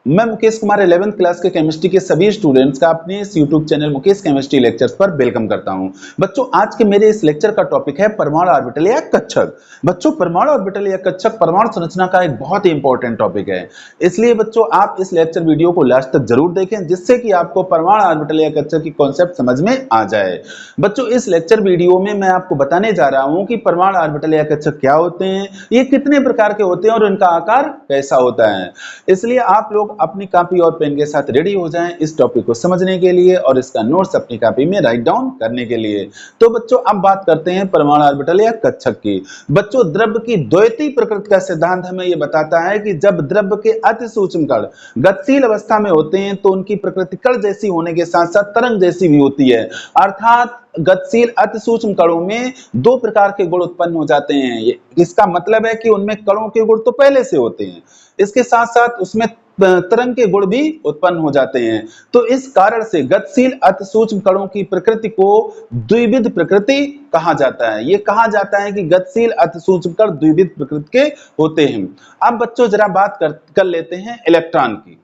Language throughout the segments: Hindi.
मैं मुकेश कुमार 11th क्लास के केमिस्ट्री के सभी स्टूडेंट्स का अपने इस YouTube channel Mukesh chemistry lectures पर वेलकम करता हूं। बच्चों, आज के मेरे इस लेक्चर का टॉपिक है परमाणु ऑर्बिटल या कक्षक। बच्चों, परमाणु ऑर्बिटल या कक्षक परमाणु संरचना का एक बहुत ही इंपॉर्टेंट टॉपिक है, इसलिए बच्चों आप इस लेक्चर वीडियो को लास्ट तक जरूर देखें, जिससे कि आपको परमाणु ऑर्बिटल या कक्षक की कॉन्सेप्ट समझ में आ जाए। बच्चों, इस लेक्चर वीडियो में मैं आपको बताने जा रहा हूं कि परमाणु ऑर्बिटल या कक्षक क्या होते हैं, ये कितने प्रकार के होते हैं और इनका आकार कैसा होता है। इसलिए आप लोग अपनी कॉपी और पेन के साथ रेडी हो जाएं इस टॉपिक को समझने के लिए और इसका नोट्स अपनी कॉपी में राइट डाउन करने के लिए। तो बच्चों, अब बात करते हैं परमाणु ऑर्बिटल या कक्षक की। बच्चों, द्रव्य की द्वैतीय प्रकृति का सिद्धांत हमें यह बताता है कि जब द्रव्य के अति सूक्ष्म कण गतिशील अवस्था में होते हैं तो उनकी प्रकृति कण जैसी होने के साथ साथ तरंग जैसी भी होती है। अर्थात गतिशील अति सूक्ष्म कणों में दो प्रकार के गुण उत्पन्न हो जाते हैं। इसका मतलब है कि उनमें कणों के गुण तो पहले से होते हैं, इसके साथ साथ उसमें तरंग के गुण भी उत्पन्न हो जाते हैं। तो इस कारण से गतिशील अति सूक्ष्म कणों की प्रकृति को द्विविध प्रकृति कहा जाता है। ये कहा जाता है कि गतिशील अति सूक्ष्म कण द्विविध प्रकृति के होते हैं। अब बच्चों जरा बात कर लेते हैं इलेक्ट्रॉन की।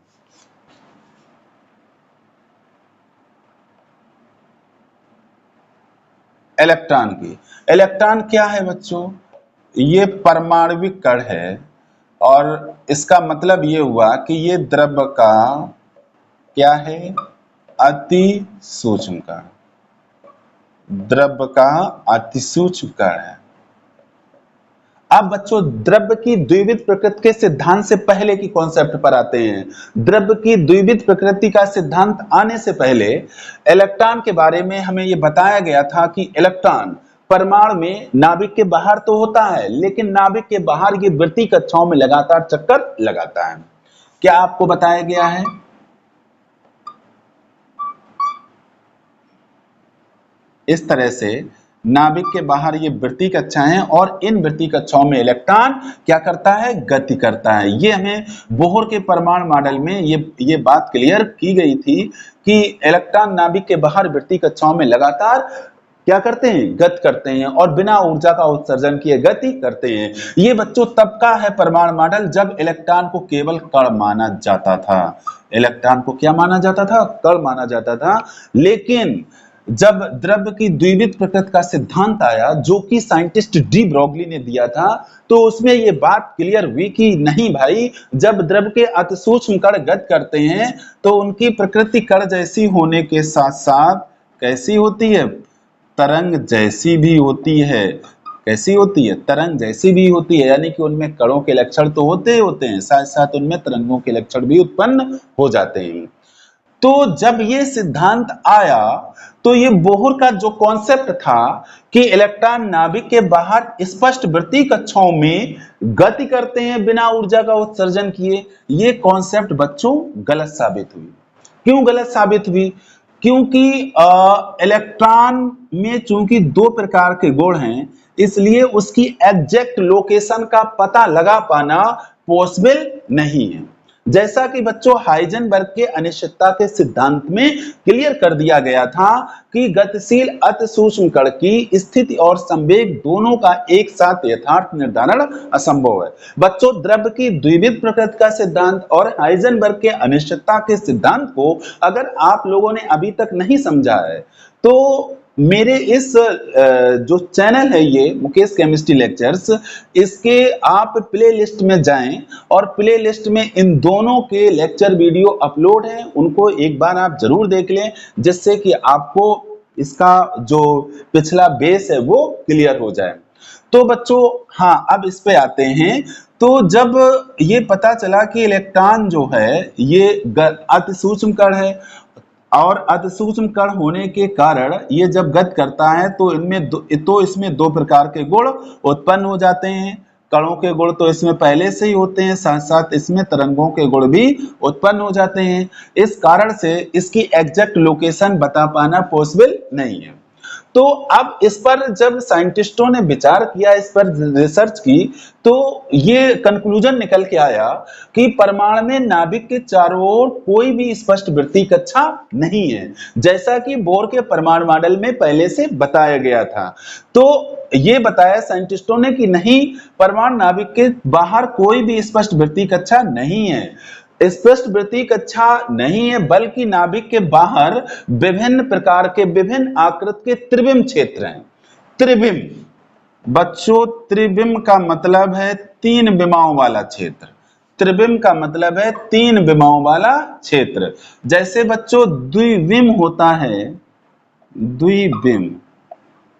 इलेक्ट्रॉन क्या है बच्चों? ये परमाणविक कण है और इसका मतलब ये हुआ कि ये द्रव्य का क्या है? अति सूक्ष्म कण, द्रव्य का अति सूक्ष्म कण है। अब बच्चों, द्रव्य की द्विविध प्रकृति के सिद्धांत से पहले की कॉन्सेप्ट पर आते हैं। द्रव्य की द्विविध प्रकृति का सिद्धांत आने से पहले इलेक्ट्रॉन के बारे में हमें यह बताया गया था कि इलेक्ट्रॉन परमाणु में नाभिक के बाहर तो होता है, लेकिन नाभिक के बाहर ये वृत्तीय कक्षाओं में लगातार चक्कर लगाता है। क्या आपको बताया गया है? इस तरह से नाभिक के बाहर ये वृत्तीय कक्षाएं हैं और इन वृत्तीय कक्षाओं में इलेक्ट्रॉन क्या करता है? गति करता है। ये हमें बोहर के परमाणु मॉडल में ये बात क्लियर की गई थी कि इलेक्ट्रॉन नाभिक के बाहर वृत्तीय कक्षाओं में लगातार क्या करते हैं? गति करते हैं और बिना ऊर्जा का उत्सर्जन किए गति करते हैं। ये बच्चों तब का है परमाणु मॉडल जब इलेक्ट्रॉन को केवल कण माना जाता था। इलेक्ट्रॉन को क्या माना जाता था? कण माना जाता था। लेकिन जब द्रव्य की द्विविध प्रकृति का सिद्धांत आया, जो कि साइंटिस्ट डी ब्रोगली ने दिया था, तो उसमें यह बात क्लियर हुई कि नहीं भाई, जब द्रव्य के अति सूक्ष्म कण गति करते हैं तो उनकी प्रकृति कण जैसी होने के साथ साथ कैसी होती है? तरंग जैसी भी होती है। कैसी होती है? तरंग जैसी भी होती है, यानी कि उनमें कणों के लक्षण तो होते हैं, साथ साथ उनमें तरंगों के लक्षण भी उत्पन्न हो जाते हैं। तो जब ये सिद्धांत आया तो ये बोहर का जो कॉन्सेप्ट था कि इलेक्ट्रॉन नाभिक के बाहर स्पष्ट वृत्तीय कक्षाओं में गति करते हैं बिना ऊर्जा का उत्सर्जन किए, ये कॉन्सेप्ट बच्चों गलत साबित हुई। क्यों गलत साबित हुई? क्योंकि इलेक्ट्रॉन में चूंकि दो प्रकार के गुण हैं, इसलिए उसकी एग्जैक्ट लोकेशन का पता लगा पाना पॉसिबल नहीं है। जैसा कि बच्चों हाइजेनबर्ग के अनिश्चितता के सिद्धांत में क्लियर कर दिया गया था कि गतिशील अति सूक्ष्म कण की स्थिति और संवेग दोनों का एक साथ यथार्थ निर्धारण असंभव है। बच्चों, द्रव्य की द्विविध प्रकृति का सिद्धांत और हाइजेनबर्ग के अनिश्चितता के सिद्धांत को अगर आप लोगों ने अभी तक नहीं समझा है तो मेरे इस जो चैनल है ये मुकेश केमिस्ट्री लेक्चर्स, इसके आप प्ले लिस्ट में जाएं और प्ले लिस्ट में इन दोनों के लेक्चर वीडियो अपलोड हैं, उनको एक बार आप जरूर देख लें, जिससे कि आपको इसका जो पिछला बेस है वो क्लियर हो जाए। तो बच्चों, हाँ, अब इस पे आते हैं। तो जब ये पता चला कि इलेक्ट्रॉन जो है ये अति सूक्ष्म कण है और अति सूक्ष्म कण होने के कारण ये जब गति करता है तो इसमें दो प्रकार के गुण उत्पन्न हो जाते हैं। कणों के गुण तो इसमें पहले से ही होते हैं, साथ साथ इसमें तरंगों के गुण भी उत्पन्न हो जाते हैं। इस कारण से इसकी एग्जैक्ट लोकेशन बता पाना पॉसिबल नहीं है। तो अब इस पर जब साइंटिस्टों ने विचार किया, इस पर रिसर्च की, तो ये कंक्लूजन निकल के आया कि परमाणु में नाभिक के चारों ओर कोई भी स्पष्ट वृत्तीय कक्षा नहीं है, जैसा कि बोहर के परमाणु मॉडल में पहले से बताया गया था। तो ये बताया साइंटिस्टों ने कि नहीं, परमाणु नाभिक के बाहर कोई भी स्पष्ट वृत्तीय कक्षा नहीं है। स्पष्ट वृत्तीय कक्षा नहीं है, बल्कि नाभिक के बाहर विभिन्न प्रकार के विभिन्न आकृति के त्रिविम क्षेत्र हैं। त्रिविम बच्चों, त्रिविम का मतलब है तीन विमाओं वाला क्षेत्र। त्रिविम का मतलब है तीन विमाओं वाला क्षेत्र। जैसे बच्चों द्विविम होता है, द्विविम,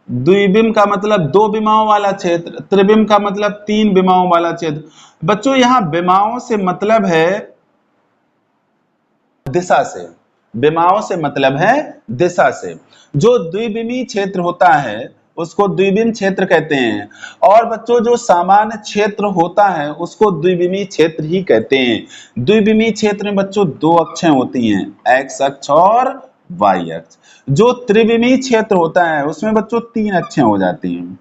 द्विविम का मतलब दो विमाओं वाला क्षेत्र, त्रिविम का मतलब तीन विमाओं वाला क्षेत्र। बच्चों यहां विमाओं से मतलब है दिशा से, विमाओं से मतलब है दिशा से। जो द्विविमीय क्षेत्र होता है उसको द्विविम क्षेत्र कहते हैं, और बच्चों जो सामान्य क्षेत्र होता है उसको द्विविमीय क्षेत्र ही कहते हैं। द्विविमीय क्षेत्र में बच्चों दो अक्षें होती हैं, एक्स अक्ष और वाई अक्ष। जो त्रिविमीय क्षेत्र होता है उसमें बच्चों तीन अक्षें हो जाती हैं,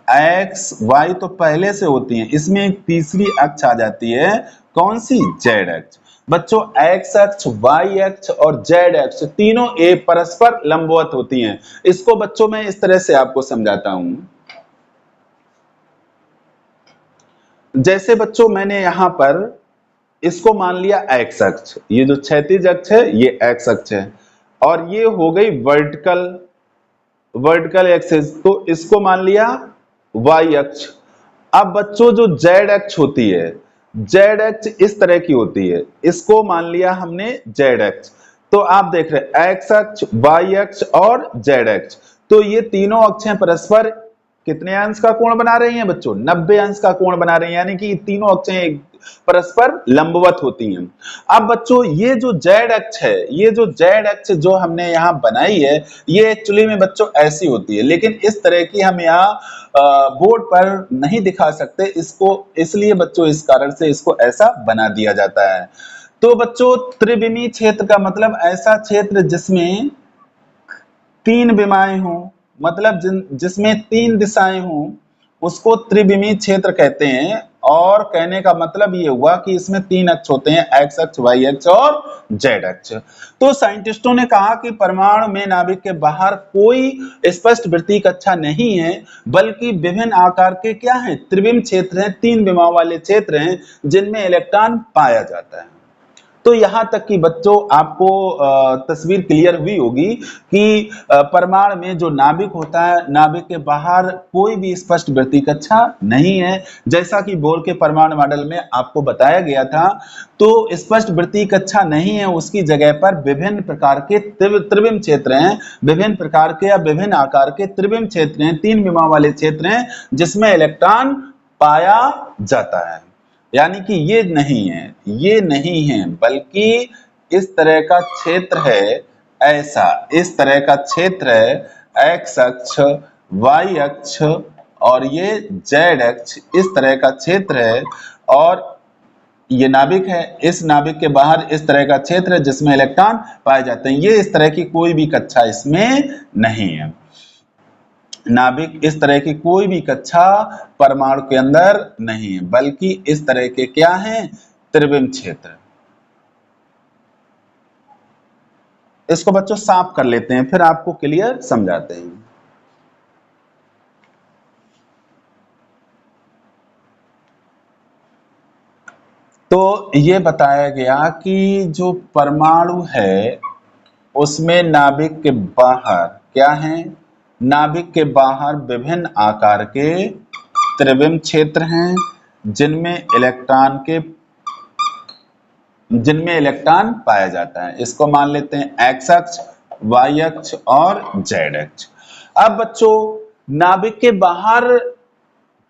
एक्स वाई तो पहले से होती हैं, इसमें एक तीसरी अक्ष आ जाती है, कौन सी? जेड अक्ष। बच्चों एक्स अक्ष, वाई अक्ष और जेड अक्ष तीनों एक परस्पर लंबवत होती हैं। इसको बच्चों मैं इस तरह से आपको समझाता हूं। जैसे बच्चों मैंने यहां पर इसको मान लिया एक्स अक्ष, ये जो क्षैतिज अक्ष है ये एक्स अक्ष है, और ये हो गई वर्टिकल एक्सिस, तो इसको मान लिया वाई अक्ष। अब बच्चों जो जेड अक्ष होती है, जेड अक्ष इस तरह की होती है, इसको मान लिया हमने जेड अक्ष। तो आप देख रहे एक्स अक्ष, वाई अक्ष और जेड अक्ष, तो ये तीनों अक्षें परस्पर कितने अंश का कोण बना रही हैं बच्चों? 90 अंश का कोण बना रही हैं, यानी कि तीनों अक्षें परस्पर लंबवत होती हैं। अब बच्चों ये जो जेड अक्ष है, ये जो जेड अक्ष जो हमने यहाँ बनाई है, ये एक्चुअली में बच्चों ऐसी होती है, लेकिन इस तरह की हम यहाँ बोर्ड पर नहीं दिखा सकते इसको, इसलिए बच्चों इस कारण से इसको ऐसा बना दिया जाता है। तो बच्चों त्रिविमीय क्षेत्र का मतलब ऐसा क्षेत्र जिसमें तीन विमाएं हों, मतलब जिसमें तीन दिशाएं हों, उसको त्रिविमीय क्षेत्र कहते हैं। और कहने का मतलब ये हुआ कि इसमें तीन अक्ष होते हैं, एक्स अक्ष, वाई अक्ष और जेड अक्ष। तो साइंटिस्टों ने कहा कि परमाणु में नाभिक के बाहर कोई स्पष्ट वृत्तीय कक्षा नहीं है, बल्कि विभिन्न आकार के क्या है? त्रिविम क्षेत्र हैं, तीन विमाओं वाले क्षेत्र हैं जिनमें इलेक्ट्रॉन पाया जाता है। तो यहां तक कि बच्चों आपको तस्वीर क्लियर हुई होगी कि परमाणु में जो नाभिक होता है, नाभिक के बाहर कोई भी स्पष्ट वृत्तीय कक्षा नहीं है, जैसा कि बोर के परमाणु मॉडल में आपको बताया गया था। तो स्पष्ट वृत्तीय कक्षा नहीं है, उसकी जगह पर विभिन्न प्रकार के त्रिविम क्षेत्र हैं, विभिन्न प्रकार के या विभिन्न आकार के त्रिविम क्षेत्र हैं, तीन विमाओं वाले क्षेत्र हैं जिसमें इलेक्ट्रॉन पाया जाता है। यानी कि ये नहीं है, बल्कि इस तरह का क्षेत्र है, ऐसा इस तरह का क्षेत्र है, एक्स अक्ष, वाई अक्ष और ये जेड अक्ष, इस तरह का क्षेत्र है। और ये नाभिक है, इस नाभिक के बाहर इस तरह का क्षेत्र है जिसमें इलेक्ट्रॉन पाए जाते हैं। ये इस तरह की कोई भी कक्षा इसमें नहीं है, नाभिक इस तरह की कोई भी कक्षा परमाणु के अंदर नहीं है, बल्कि इस तरह के क्या हैं? त्रिविम क्षेत्र। इसको बच्चों साफ कर लेते हैं, फिर आपको क्लियर समझाते हैं। तो ये बताया गया कि जो परमाणु है उसमें नाभिक के बाहर क्या है? नाभिक के बाहर विभिन्न आकार के त्रिविम क्षेत्र हैं जिनमें इलेक्ट्रॉन पाया जाता है। इसको मान लेते हैं एक्स अक्ष, वाई अक्ष और जेड अक्ष। अब बच्चों नाभिक के बाहर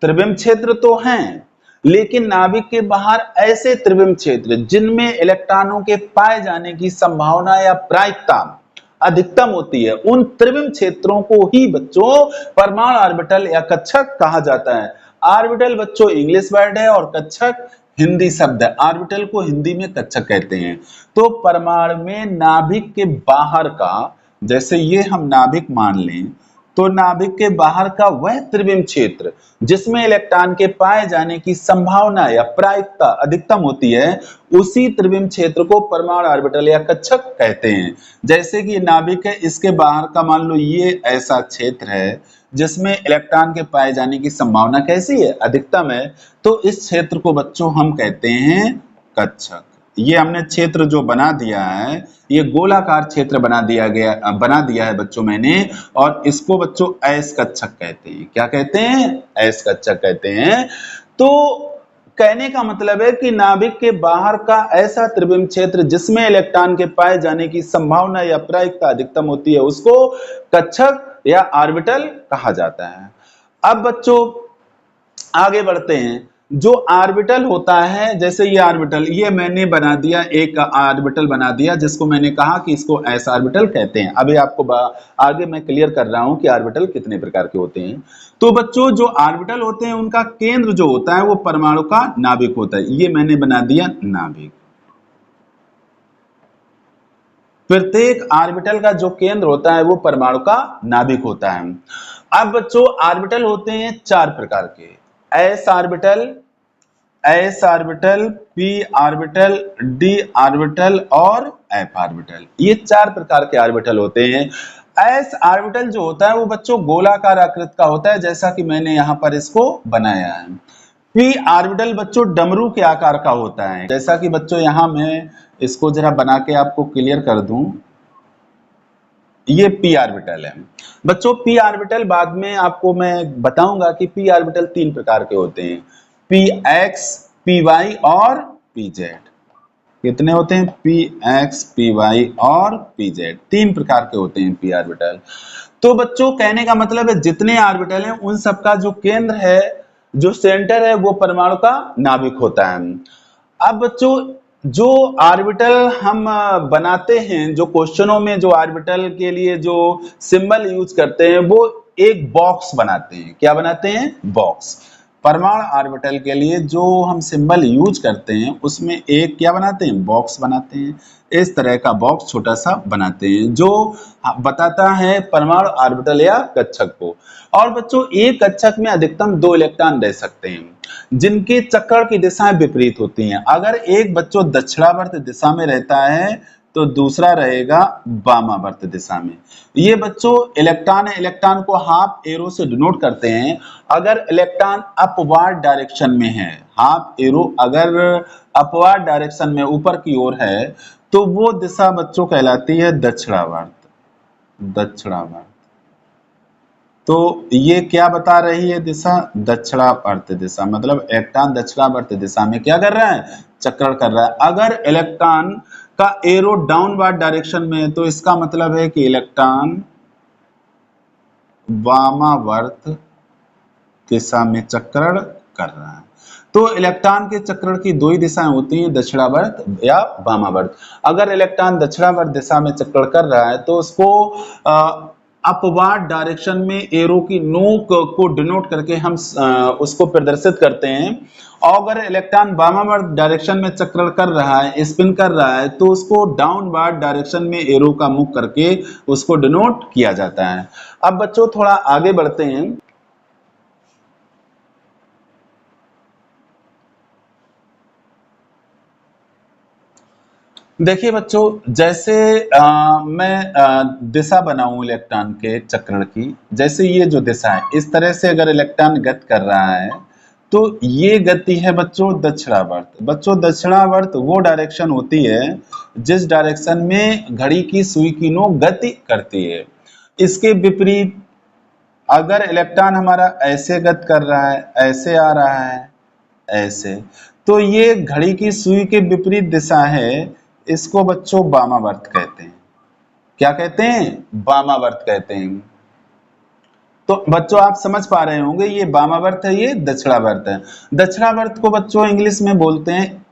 त्रिविम क्षेत्र तो हैं, लेकिन नाभिक के बाहर ऐसे त्रिविम क्षेत्र जिनमें इलेक्ट्रॉनों के पाए जाने की संभावना या प्रायिकता अधिकतम होती है, उन त्रिविम क्षेत्रों को ही बच्चों परमाणु ऑर्बिटल या कक्षक कहा जाता है। ऑर्बिटल बच्चों इंग्लिश वर्ड है और कक्षक हिंदी शब्द है। ऑर्बिटल को हिंदी में कक्षक कहते हैं। तो परमाणु में नाभिक के बाहर का, जैसे ये हम नाभिक मान लें, तो नाभिक के बाहर का वह त्रिविम क्षेत्र जिसमें इलेक्ट्रॉन के पाए जाने की संभावना या प्रायिकता अधिकतम होती है, उसी त्रिविम क्षेत्र को परमाणु ऑर्बिटल या कक्षक कहते हैं। जैसे कि नाभिक है, इसके बाहर का मान लो ये ऐसा क्षेत्र है जिसमें इलेक्ट्रॉन के पाए जाने की संभावना कैसी है? अधिकतम है। तो इस क्षेत्र को बच्चों हम कहते हैं कक्षक। ये हमने क्षेत्र जो बना दिया है, ये गोलाकार क्षेत्र बना दिया है बच्चों मैंने, और इसको बच्चों अयस्कक्षक कहते हैं। क्या कहते हैं? अयस्कक्षक कहते हैं। तो कहने का मतलब है कि नाभिक के बाहर का ऐसा त्रिविम क्षेत्र जिसमें इलेक्ट्रॉन के पाए जाने की संभावना या प्रायिकता अधिकतम होती है, उसको कक्षक या ऑर्बिटल कहा जाता है। अब बच्चों आगे बढ़ते हैं। जो ऑर्बिटल होता है, जैसे ये ऑर्बिटल, ये मैंने बना दिया, एक ऑर्बिटल बना दिया जिसको मैंने कहा कि इसको एस ऑर्बिटल कहते हैं। अभी आपको आगे मैं क्लियर कर रहा हूं कि ऑर्बिटल कितने प्रकार के होते हैं। तो बच्चों जो ऑर्बिटल होते हैं उनका केंद्र जो होता है वो परमाणु का नाभिक होता है। ये मैंने बना दिया नाभिक। प्रत्येक ऑर्बिटल का जो केंद्र होता है वो परमाणु का नाभिक होता है। अब बच्चों ऑर्बिटल होते हैं 4 प्रकार के, S orbital, P orbital, D orbital और एफ ऑर्बिटल। ये 4 प्रकार के ऑर्बिटल होते हैं। एस ऑर्बिटल जो होता है वो बच्चों गोलाकार आकृति का होता है, जैसा कि मैंने यहां पर इसको बनाया है। पी ऑर्बिटल बच्चों डमरू के आकार का होता है, जैसा कि बच्चों यहां मैं इसको जरा बना के आपको क्लियर कर दूं। ये पी ऑर्बिटल है बच्चों। पी ऑर्बिटल बाद में आपको मैं बताऊंगा कि पी ऑर्बिटल 3 प्रकार के होते हैं, पी एक्स, पी वाई और पी जेड। कितने होते हैं? पी एक्स, पी वाई और पी जेड, 3 प्रकार के होते हैं पी ऑर्बिटल। तो बच्चों कहने का मतलब है जितने ऑर्बिटल हैं उन सबका जो केंद्र है, जो सेंटर है, वो परमाणु का नाभिक होता है। अब बच्चों जो ऑर्बिटल हम बनाते हैं, जो क्वेश्चनों में जो ऑर्बिटल के लिए जो सिंबल यूज करते हैं, वो एक बॉक्स बनाते हैं। क्या बनाते हैं? बॉक्स। परमाणु ऑर्बिटल के लिए जो हम सिंबल यूज करते हैं उसमें एक क्या बनाते हैं? बॉक्स बनाते हैं। इस तरह का बॉक्स छोटा सा बनाते हैं जो बताता है परमाणु ऑर्बिटल या कक्षक को। और बच्चों एक कक्षक में अधिकतम 2 इलेक्ट्रॉन रह सकते हैं जिनकी चक्कर की दिशाएं विपरीत होती हैं। अगर एक बच्चों दक्षिणावर्त दिशा में रहता है तो दूसरा रहेगा वामावर्त दिशा में। ये बच्चों इलेक्ट्रॉन को हाफ एरो से डिनोट करते हैं। अगर इलेक्ट्रॉन अपवार्ड डायरेक्शन में है, हाफ एरो अगर अपवार्ड डायरेक्शन में ऊपर की ओर है, तो वो दिशा बच्चों कहलाती है दक्षिणावर्त। दक्षिणावर्त। तो ये क्या बता रही है दिशा? दक्षिणावर्त दिशा। मतलब इलेक्ट्रॉन दक्षिणावर्त दिशा में क्या कर रहा है? चक्रण कर रहा है। अगर इलेक्ट्रॉन का एरो डाउनवर्ड डायरेक्शन में है तो इसका मतलब है कि इलेक्ट्रॉन वामावर्त दिशा में चक्रण कर रहा है। तो इलेक्ट्रॉन के चक्रण की 2 ही दिशाएं होती हैं, दक्षिणावर्त या वामावर्त। अगर इलेक्ट्रॉन दक्षिणावर्त दिशा में चक्रण कर रहा है तो उसको अपवार्ड डायरेक्शन में एरो की नोक को डिनोट करके हम उसको प्रदर्शित करते हैं। और अगर इलेक्ट्रॉन वामावर्त डायरेक्शन में चक्रण कर रहा है, स्पिन कर रहा है, तो उसको डाउनवर्ड डायरेक्शन में एरो का मुख करके उसको डिनोट किया जाता है। अब बच्चों थोड़ा आगे बढ़ते हैं। देखिए बच्चों, जैसे मैं दिशा बनाऊं इलेक्ट्रॉन के चक्रण की, जैसे ये जो दिशा है इस तरह से अगर इलेक्ट्रॉन गति कर रहा है तो ये गति है बच्चों दक्षिणावर्त। बच्चों दक्षिणावर्त वो डायरेक्शन होती है जिस डायरेक्शन में घड़ी की सुई की नोक गति करती है। इसके विपरीत अगर इलेक्ट्रॉन हमारा ऐसे गति कर रहा है, ऐसे आ रहा है, ऐसे, तो ये घड़ी की सुई के विपरीत दिशा है। इसको बच्चों वामावर्त कहते हैं। क्या कहते हैं? वामावर्त कहते हैं। तो बच्चों आप समझ पा रहे होंगे ये वामावर्त है, ये दक्षिणावर्त है। दक्षिणावर्त को बच्चों इंग्लिश में बोलते हैं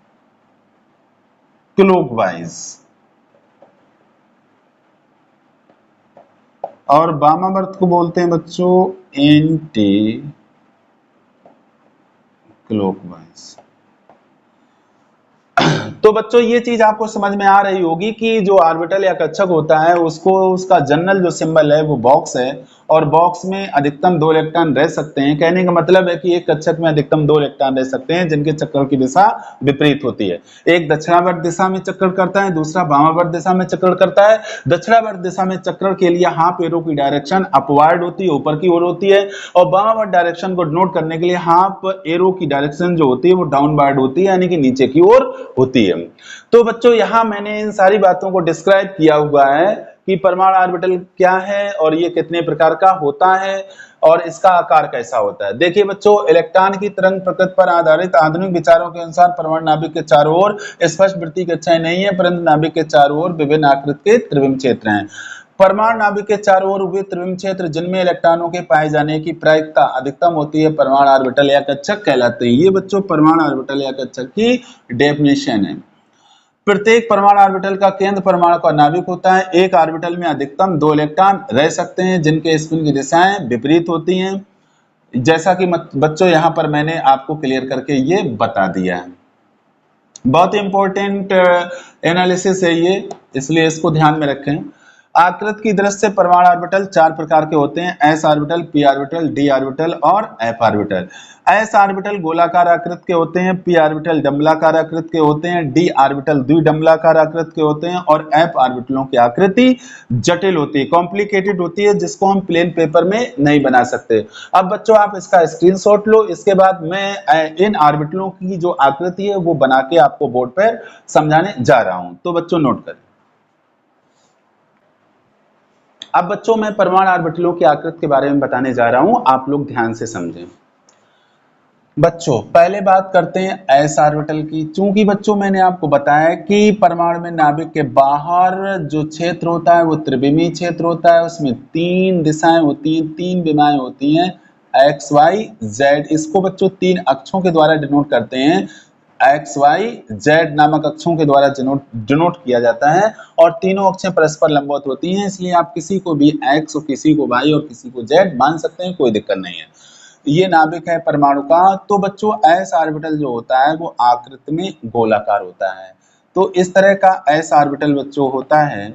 क्लॉकवाइज और वामावर्त को बोलते हैं बच्चों एंटी क्लॉकवाइज। तो बच्चों ये चीज आपको समझ में आ रही होगी कि जो ऑर्बिटल या कक्षक होता है उसको उसका जनरल जो सिंबल है वो बॉक्स है, और बॉक्स में अधिकतम 2 इलेक्ट्रॉन रह सकते हैं। कहने का मतलब है कि एक कक्षक में अधिकतम 2 इलेक्ट्रॉन रह सकते हैं जिनके चक्कर की दिशा विपरीत होती है। एक दक्षिणावर्त दिशा में चक्कर करता है, दूसरा वामावर्त दिशा में चक्कर करता है। दक्षिणावर्त दिशा में चक्कर के लिए हाफ एरो की डायरेक्शन अपवर्ड होती है, ऊपर की ओर होती है, और वामावर्त डायरेक्शन को डिनोट करने के लिए हाफ एरो की डायरेक्शन जो होती है वो डाउनवर्ड होती है, यानी कि नीचे की ओर होती है। तो बच्चों यहां मैंने इन सारी बातों को डिस्क्राइब किया हुआ है कि परमाणु ऑर्बिटल क्या है और ये कितने प्रकार का होता है और इसका आकार कैसा होता है। देखिए बच्चों, इलेक्ट्रॉन की तरंग प्रकृति पर आधारित आधुनिक विचारों के अनुसार परमाणु नाभिक के चारों ओर स्पष्ट वृत्तीय कक्षाएं नहीं है, परंतु नाभिक के चारों ओर विभिन्न आकृति के त्रिविम क्षेत्र हैं। परमाणु नाभिक के चारों ओर वे त्रिविम क्षेत्र जिनमें इलेक्ट्रॉनों के पाए जाने की प्रायिकता अधिकतम होती है परमाणु ऑर्बिटल या कक्षक कहलाते हैं। ये बच्चों परमाणु ऑर्बिटल या कक्षक की डेफिनेशन है। प्रत्येक परमाणु ऑर्बिटल का केंद्र परमाणु का नाभिक होता है। एक ऑर्बिटल में अधिकतम 2 इलेक्ट्रॉन रह सकते हैं जिनके स्पिन की दिशाएं विपरीत होती हैं, जैसा कि बच्चों यहां पर मैंने आपको क्लियर करके ये बता दिया है। बहुत इंपॉर्टेंट एनालिसिस है ये, इसलिए इसको ध्यान में रखें। आकृति की दृष्टि से परमाणु ऑर्बिटल 4 प्रकार के होते हैं: S orbital, P orbital, D orbital और एफ ऑर्बिटल। एस ऑर्बिटल गोलाकार आकृति के होते हैं, पी ऑर्बिटल डंबलाकार आकृति के होते हैं, डी ऑर्बिटल द्विडंबलाकार आकृति के होते हैं और एफ ऑर्बिटलों की आकृति जटिल होती है, कॉम्प्लिकेटेड होती है, जिसको हम प्लेन पेपर में नहीं बना सकते। अब बच्चों आप इसका स्क्रीनशॉट लो, इसके बाद मैं इन ऑर्बिटलों की जो आकृति है वो बना के आपको बोर्ड पर समझाने जा रहा हूं, तो बच्चों नोट करें। अब बच्चों मैं परमाणु ऑर्बिटलों की आकृति के बारे में बताने जा रहा हूं, आप लोग ध्यान से समझें। बच्चों पहले बात करते हैं एस ऑर्बिटल की। चूंकि बच्चों मैंने आपको बताया कि परमाणु में नाभिक के बाहर जो क्षेत्र होता है वो त्रिविमीय क्षेत्र होता है, उसमें 3 दिशाएं होती हैं, 3 विमाएं होती हैं, एक्स वाई जेड। इसको बच्चों 3 अक्षों के द्वारा डिनोट करते हैं, एक्स वाई जेड नामक अक्षों के द्वारा डिनोट किया जाता है, और तीनों अक्षें परस्पर लंबवत होती हैं, इसलिए आप किसी को भी एक्स और किसी को वाई और किसी को जेड मान सकते हैं, कोई दिक्कत नहीं है। ये नाभिक है परमाणु का। तो बच्चों एस ऑर्बिटल जो होता है वो आकृति में गोलाकार होता है, तो इस तरह का एस ऑर्बिटल बच्चों होता है।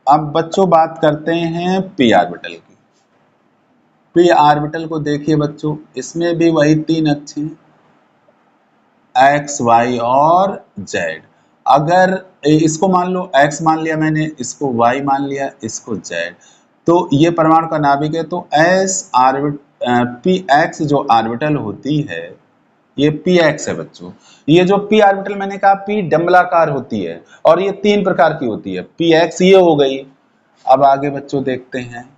अब बच्चों बात करते हैं पी ऑर्बिटल की। पी ऑर्बिटल को देखिए बच्चों, इसमें भी वही 3 अक्ष हैं, एक्स वाई और जेड। अगर इसको मान लो एक्स मान लिया मैंने, इसको वाई मान लिया, इसको जेड, तो ये परमाणु का नाभिक है। तो एस ऑर्बिट पी एक्स जो ऑर्बिटल होती है ये पी एक्स है बच्चों। ये जो पी ऑर्बिटल मैंने कहा पी डंबलाकार होती है और ये 3 प्रकार की होती है, पी एक्स ये हो गई। अब आगे बच्चों देखते हैं,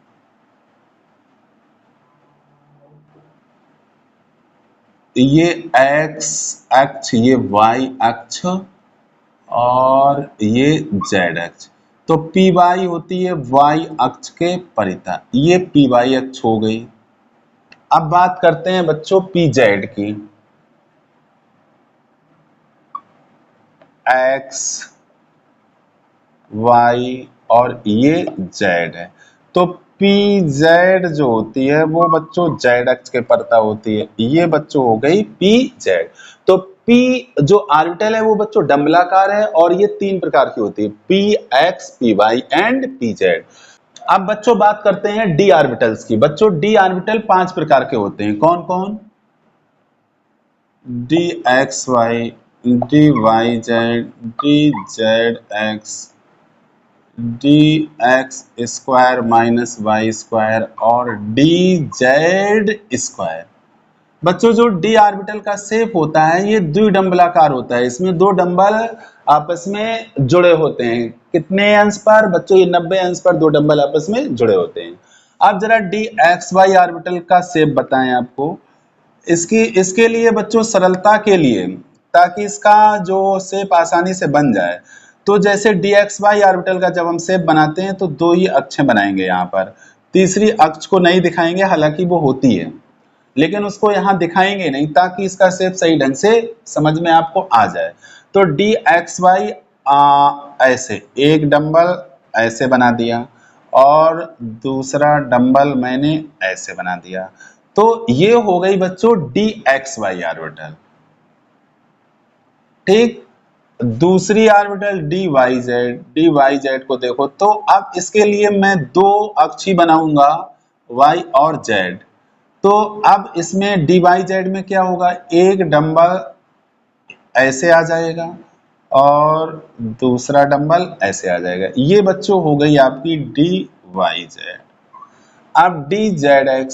ये एक्स अक्ष, ये वाई अक्ष और ये जेड अक्ष। तो पी वाई होती है वाई अक्ष के परितः, ये पी वाई अक्ष हो गई। अब बात करते हैं बच्चों पी जेड की। एक्स वाई और ये जेड है, तो पी जेड जो होती है वो बच्चों जेड अक्ष के परितः होती है, ये बच्चों हो गई पी जेड। तो पी जो ऑर्बिटल है वो बच्चों डंबलाकार है और ये 3 प्रकार की होती है, P X, P Y and P Z. अब बच्चों बात करते हैं डी ऑर्बिटल्स की। बच्चों डी ऑर्बिटल 5 प्रकार के होते हैं, कौन कौन? D X Y, D Y Z, D Z X, D X square minus Y square और डी जेड स्क्वायर। बच्चों जो डी ऑर्बिटल का शेप होता है ये द्विडंबलाकार होता है, इसमें 2 डंबल आपस में जुड़े होते हैं। कितने अंश पर बच्चों? ये 90 अंश पर 2 डंबल आपस में जुड़े होते हैं। अब जरा डी एक्स वाई ऑर्बिटल का शेप बताएं आपको। इसके लिए बच्चों सरलता के लिए, ताकि इसका जो शेप आसानी से बन जाए, तो जैसे डी एक्स वाई ऑर्बिटल का जब हम शेप बनाते हैं तो 2 ही अक्षें बनाएंगे, यहाँ पर तीसरी अक्ष को नहीं दिखाएंगे, हालांकि वो होती है लेकिन उसको यहाँ दिखाएंगे नहीं, ताकि इसका शेप सही ढंग से समझ में आपको आ जाए। तो डी एक्स वाई ऐसे एक डंबल ऐसे बना दिया और दूसरा डंबल मैंने ऐसे बना दिया, तो ये हो गई बच्चों डी एक्स वाई ऑर्बिटल। ठीक, दूसरी ऑर्बिटल dy z को देखो, तो अब इसके लिए मैं दो अक्ष ही बनाऊंगा, y और z। तो अब इसमें dy z में क्या होगा, एक डंबल ऐसे आ जाएगा और दूसरा डंबल ऐसे आ जाएगा। ये बच्चों हो गई आपकी dy z। अब dz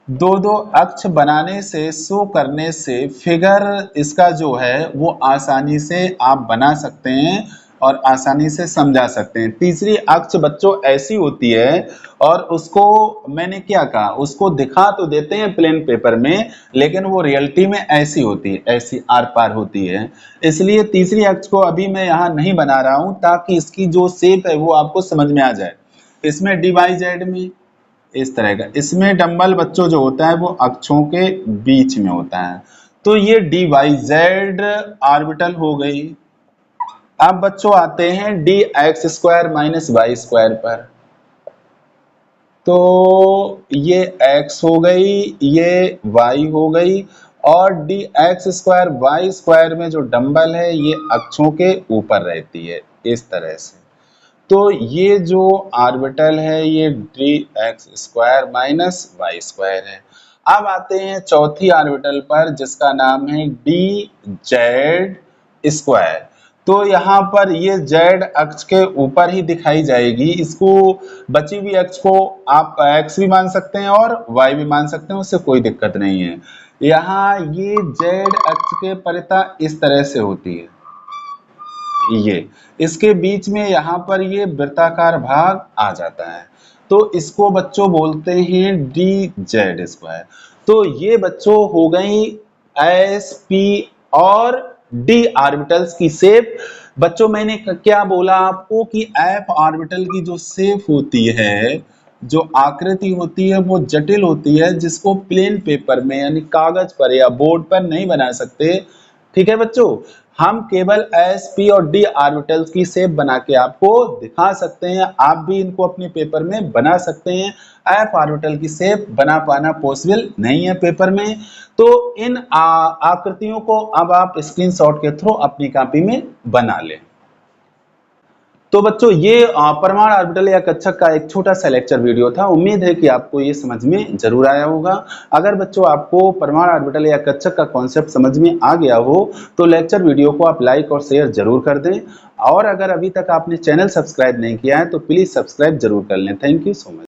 दो दो अक्ष बनाने से, शो करने से फिगर इसका जो है वो आसानी से आप बना सकते हैं और आसानी से समझा सकते हैं। तीसरी अक्ष बच्चों ऐसी होती है और उसको मैंने क्या कहा, उसको दिखा तो देते हैं प्लेन पेपर में, लेकिन वो रियलिटी में ऐसी होती है, ऐसी आर पार होती है। इसलिए तीसरी अक्ष को अभी मैं यहाँ नहीं बना रहा हूँ ताकि इसकी जो शेप है वो आपको समझ में आ जाए। इसमें dy z में इस तरह का, इसमें डंबल बच्चों जो होता है वो अक्षों के बीच में होता है। तो ये dy z ऑर्बिटल हो गई। अब बच्चों आते हैं dx² - y² पर। तो ये x हो गई, ये y हो गई, और dx² y² में जो डंबल है ये अक्षों के ऊपर रहती है इस तरह से। तो ये जो ऑर्बिटल है ये dx² - y² है। अब आते हैं चौथी ऑर्बिटल पर जिसका नाम है dz²। तो यहाँ पर ये z अक्ष के ऊपर ही दिखाई जाएगी। इसको बची हुई अक्ष को आप x भी मान सकते हैं और y भी मान सकते हैं, उससे कोई दिक्कत नहीं है। यहाँ ये z अक्ष के परिता इस तरह से होती है, ये इसके बीच में यहाँ पर ये वृत्ताकार भाग आ जाता है, तो इसको बच्चों बोलते हैं dz²। तो ये बच्चों हो गई s p और d ऑर्बिटल्स की शेप। बच्चों मैंने क्या बोला आपको कि f ऑर्बिटल की जो शेप होती है, जो आकृति होती है वो जटिल होती है, जिसको प्लेन पेपर में यानी कागज पर या बोर्ड पर नहीं बना सकते। ठीक है बच्चों, हम केवल s p और d ऑर्बिटल्स की शेप बना के आपको दिखा सकते हैं। आप भी इनको अपने पेपर में बना सकते हैं। f ऑर्बिटल की शेप बना पाना पॉसिबल नहीं है पेपर में। तो इन आकृतियों को अब आप स्क्रीनशॉट के थ्रू अपनी कॉपी में बना लें। तो बच्चों ये परमाणु ऑर्बिटल या कक्षक का एक छोटा सा लेक्चर वीडियो था। उम्मीद है कि आपको ये समझ में जरूर आया होगा। अगर बच्चों आपको परमाणु ऑर्बिटल या कक्षक का कॉन्सेप्ट समझ में आ गया हो तो लेक्चर वीडियो को आप लाइक और शेयर जरूर कर दें, और अगर अभी तक आपने चैनल सब्सक्राइब नहीं किया है तो प्लीज सब्सक्राइब जरूर कर लें। Thank you so much.